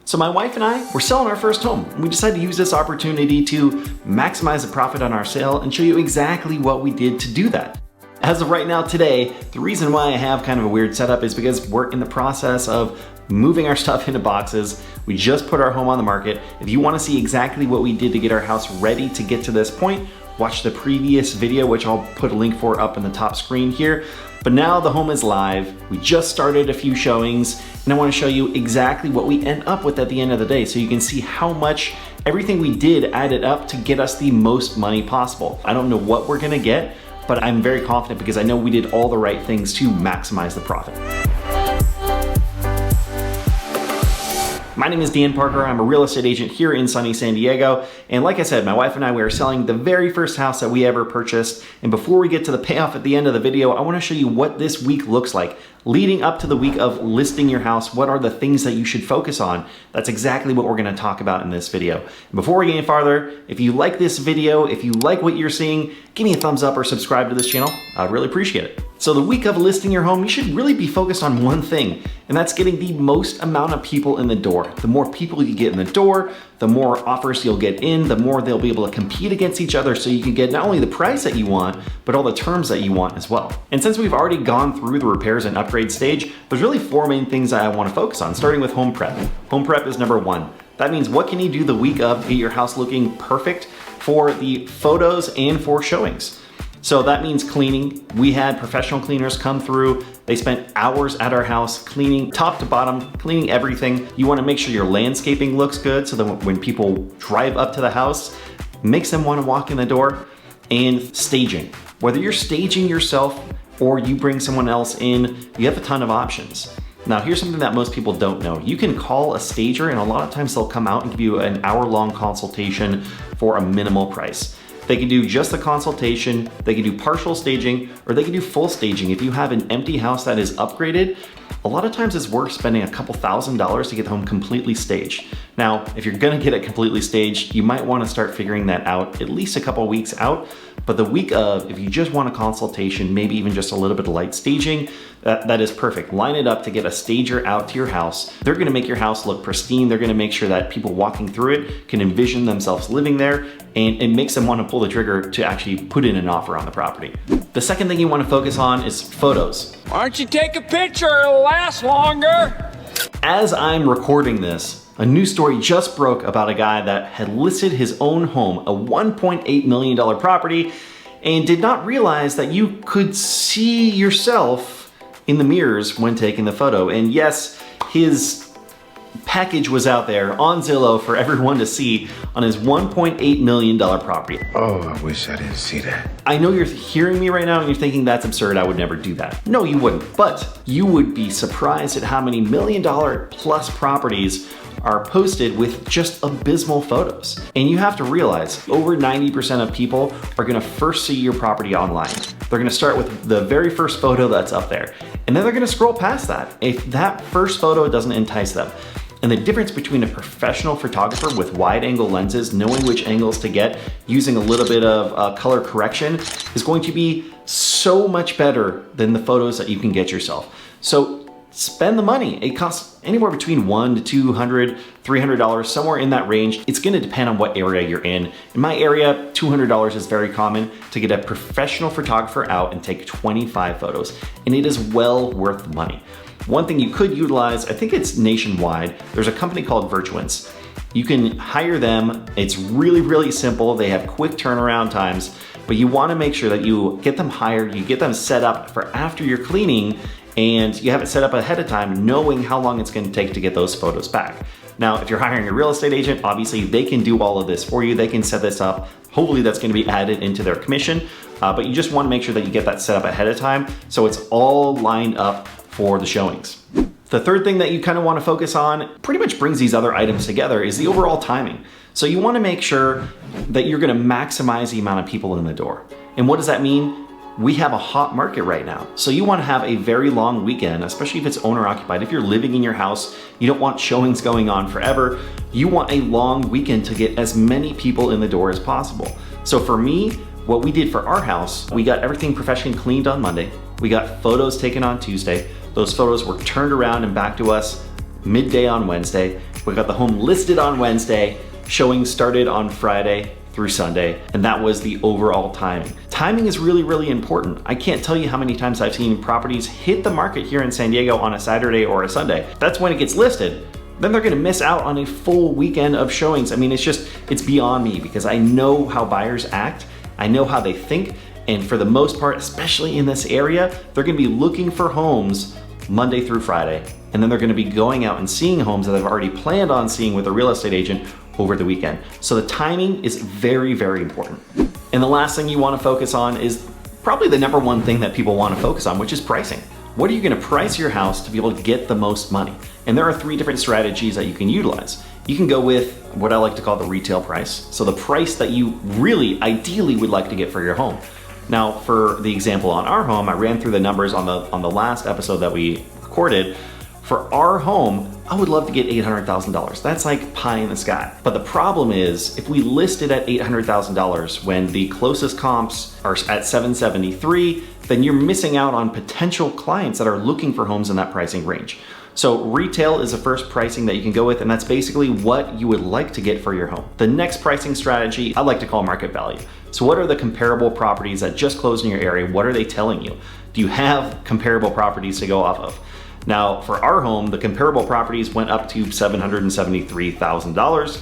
So my wife and I, we're selling our first home. We decided to use this opportunity to maximize the profit on our sale and show you exactly what we did to do that. As of right now today, the reason why I have kind of a weird setup is because we're in the process of moving our stuff into boxes. We just put our home on the market. If you want to see exactly what we did to get our house ready to get to this point, watch the previous video, which I'll put a link for up in the top screen here. But now the home is live. We just started a few showings, and I want to show you exactly what we end up with at the end of the day so you can see how much everything we did added up to get us the most money possible. I don't know what we're gonna get, but I'm very confident because I know we did all the right things to maximize the profit. My name is Dan Parker. I'm a real estate agent here in sunny San Diego. And like I said, my wife and I, we are selling the very first house that we ever purchased. And before we get to the payoff at the end of the video, I want to show you what this week looks like. Leading up to the week of listing your house, what are the things that you should focus on? That's exactly what we're going to talk about in this video. And before we get any farther, if you like this video, if you like what you're seeing, give me a thumbs up or subscribe to this channel. I'd really appreciate it. So the week of listing your home, you should really be focused on one thing, and that's getting the most amount of people in the door. The more people you get in the door, the more offers you'll get in, the more they'll be able to compete against each other so you can get not only the price that you want, but all the terms that you want as well. And since we've already gone through the repairs and upgrade stage, there's really four main things that I want to focus on, starting with home prep. Home prep is number one. That means what can you do the week of to get your house looking perfect for the photos and for showings. So that means cleaning. We had professional cleaners come through. They spent hours at our house cleaning top to bottom, cleaning everything. You want to make sure your landscaping looks good so that when people drive up to the house, makes them want to walk in the door. And staging. Whether you're staging yourself or you bring someone else in, you have a ton of options. Now here's something that most people don't know. You can call a stager and a lot of times they'll come out and give you an hour-long consultation for a minimal price. They can do just the consultation, they can do partial staging, or they can do full staging. If you have an empty house that is upgraded, a lot of times it's worth spending a couple $1,000s to get the home completely staged. Now, if you're gonna get it completely staged, you might wanna start figuring that out at least a couple weeks out. But the week of, if you just want a consultation, maybe even just a little bit of light staging, that is perfect. Line it up to get a stager out to your house. They're gonna make your house look pristine. They're gonna make sure that people walking through it can envision themselves living there, and it makes them wanna pull the trigger to actually put in an offer on the property. The second thing you wanna focus on is photos. Why don't you take a picture, it'll last longer. As I'm recording this, a news story just broke about a guy that had listed his own home, a $1.8 million property, and did not realize that you could see yourself in the mirrors when taking the photo. And yes, his package was out there on Zillow for everyone to see on his $1.8 million property. Oh, I wish I didn't see that. I know you're hearing me right now and you're thinking that's absurd, I would never do that. No, you wouldn't, but you would be surprised at how many $1 million plus properties are posted with just abysmal photos. And you have to realize over 90% of people are gonna first see your property online. They're gonna start with the very first photo that's up there, and then they're gonna scroll past that if that first photo doesn't entice them. And the difference between a professional photographer with wide angle lenses, knowing which angles to get, using a little bit of color correction, is going to be so much better than the photos that you can get yourself. So spend the money. It costs anywhere between $100 to $200, $300, somewhere in that range. It's gonna depend on what area you're in. In my area, $200 is very common to get a professional photographer out and take 25 photos, and it is well worth the money. One thing you could utilize, I think it's nationwide, there's a company called Virtuance. You can hire them. It's really, really simple. They have quick turnaround times, but you wanna make sure that you get them hired, you get them set up for after you're cleaning, and you have it set up ahead of time, knowing how long it's gonna take to get those photos back. Now, if you're hiring a real estate agent, obviously they can do all of this for you. They can set this up. Hopefully that's gonna be added into their commission, but you just wanna make sure that you get that set up ahead of time so it's all lined up for the showings. The third thing that you kind of want to focus on, pretty much brings these other items together, is the overall timing. So you want to make sure that you're going to maximize the amount of people in the door. And what does that mean? We have a hot market right now. So you want to have a very long weekend, especially if it's owner occupied. If you're living in your house, you don't want showings going on forever. You want a long weekend to get as many people in the door as possible. So for me, what we did for our house, we got everything professionally cleaned on Monday. We got photos taken on Tuesday. Those photos were turned around and back to us midday on Wednesday. We got the home listed on Wednesday, showing started on Friday through Sunday, and that was the overall timing. Timing is really, really important. I can't tell you how many times I've seen properties hit the market here in San Diego on a Saturday or a Sunday. That's when it gets listed. Then they're gonna miss out on a full weekend of showings. I mean, it's beyond me because I know how buyers act, I know how they think, and for the most part, especially in this area, they're gonna be looking for homes Monday through Friday, and then they're gonna be going out and seeing homes that they've already planned on seeing with a real estate agent over the weekend. So the timing is very, very important. And the last thing you wanna focus on is probably the number one thing that people wanna focus on, which is pricing. What are you gonna price your house to be able to get the most money? And there are 3 different strategies that you can utilize. You can go with what I like to call the retail price. So the price that you really ideally would like to get for your home. Now, for the example on our home, I ran through the numbers on the last episode that we recorded. For our home, I would love to get $800,000. That's like pie in the sky. But the problem is, if we list it at $800,000 when the closest comps are at $773,000, then you're missing out on potential clients that are looking for homes in that pricing range. So retail is the first pricing that you can go with, and that's basically what you would like to get for your home. The next pricing strategy I like to call market value. So what are the comparable properties that just closed in your area? What are they telling you? Do you have comparable properties to go off of? Now, for our home, the comparable properties went up to $773,000.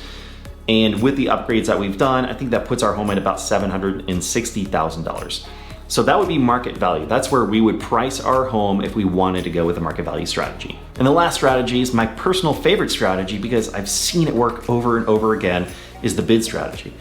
And with the upgrades that we've done, I think that puts our home at about $760,000. So that would be market value. That's where we would price our home if we wanted to go with a market value strategy. And the last strategy is my personal favorite strategy because I've seen it work over and over again, is the bid strategy.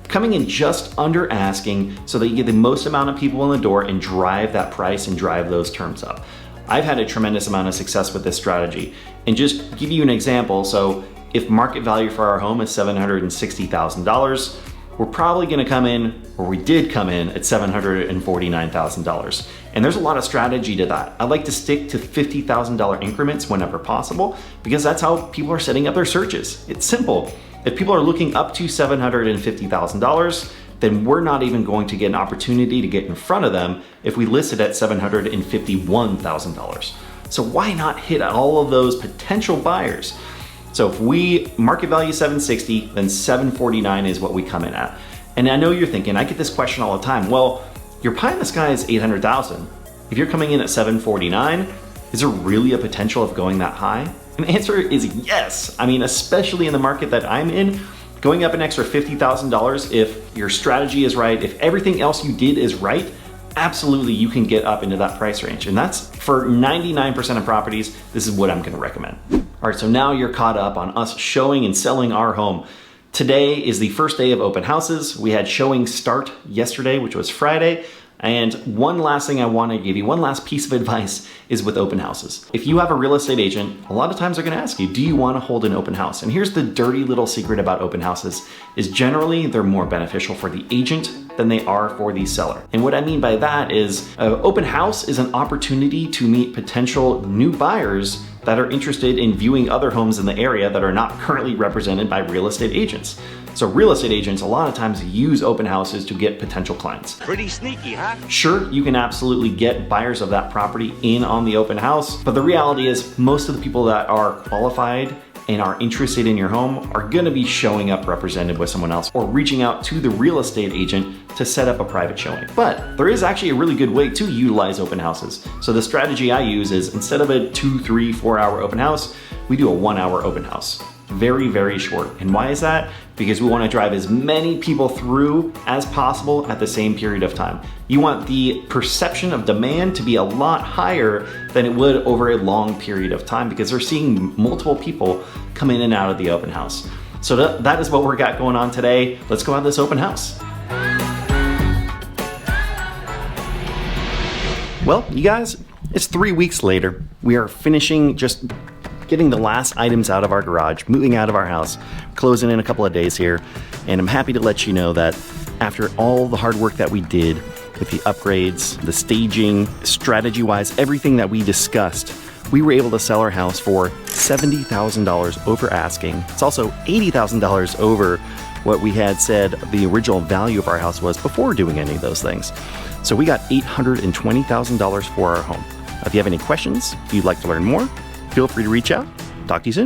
Coming in just under asking so that you get the most amount of people in the door and drive that price and drive those terms up. I've had a tremendous amount of success with this strategy. And just give you an example, so if market value for our home is $760,000, we're probably gonna come in, or we did come in, at $749,000. And there's a lot of strategy to that. I like to stick to $50,000 increments whenever possible, because that's how people are setting up their searches. It's simple. If people are looking up to $750,000, then we're not even going to get an opportunity to get in front of them if we list it at $751,000. So why not hit all of those potential buyers? So if we market value 760, then 749 is what we come in at. And I know you're thinking, I get this question all the time, well, your pie in the sky is 800,000. If you're coming in at 749, is there really a potential of going that high? And the answer is yes. I mean, especially in the market that I'm in, going up an extra $50,000, if your strategy is right, if everything else you did is right, absolutely you can get up into that price range. And that's for 99% of properties, this is what I'm gonna recommend. All right, so now you're caught up on us showing and selling our home. Today is the first day of open houses. We had showings start yesterday, which was Friday. And one last thing I want to give you, one last piece of advice is with open houses. If you have a real estate agent, a lot of times they're going to ask you, do you want to hold an open house? And here's the dirty little secret about open houses is generally they're more beneficial for the agent than they are for the seller. And what I mean by that is an open house is an opportunity to meet potential new buyers that are interested in viewing other homes in the area that are not currently represented by real estate agents. So real estate agents a lot of times use open houses to get potential clients. Pretty sneaky, huh? Sure, you can absolutely get buyers of that property in on the open house, but the reality is most of the people that are qualified and are interested in your home are gonna be showing up represented with someone else or reaching out to the real estate agent to set up a private showing. But there is actually a really good way to utilize open houses. So the strategy I use is instead of a 2, 3, 4 hour open house, we do a 1 hour open house. Very, very short. And why is that? Because we want to drive as many people through as possible at the same period of time. You want the perception of demand to be a lot higher than it would over a long period of time because they're seeing multiple people come in and out of the open house. So that is what we've got going on today. Let's go have this open house. Well, you guys, it's 3 weeks later. We are finishing just getting the last items out of our garage, moving out of our house, closing in a couple of days here. And I'm happy to let you know that after all the hard work that we did with the upgrades, the staging, strategy-wise, everything that we discussed, we were able to sell our house for $70,000 over asking. It's also $80,000 over what we had said the original value of our house was before doing any of those things. So we got $820,000 for our home. If you have any questions, if you'd like to learn more, feel free to reach out. Talk to you soon.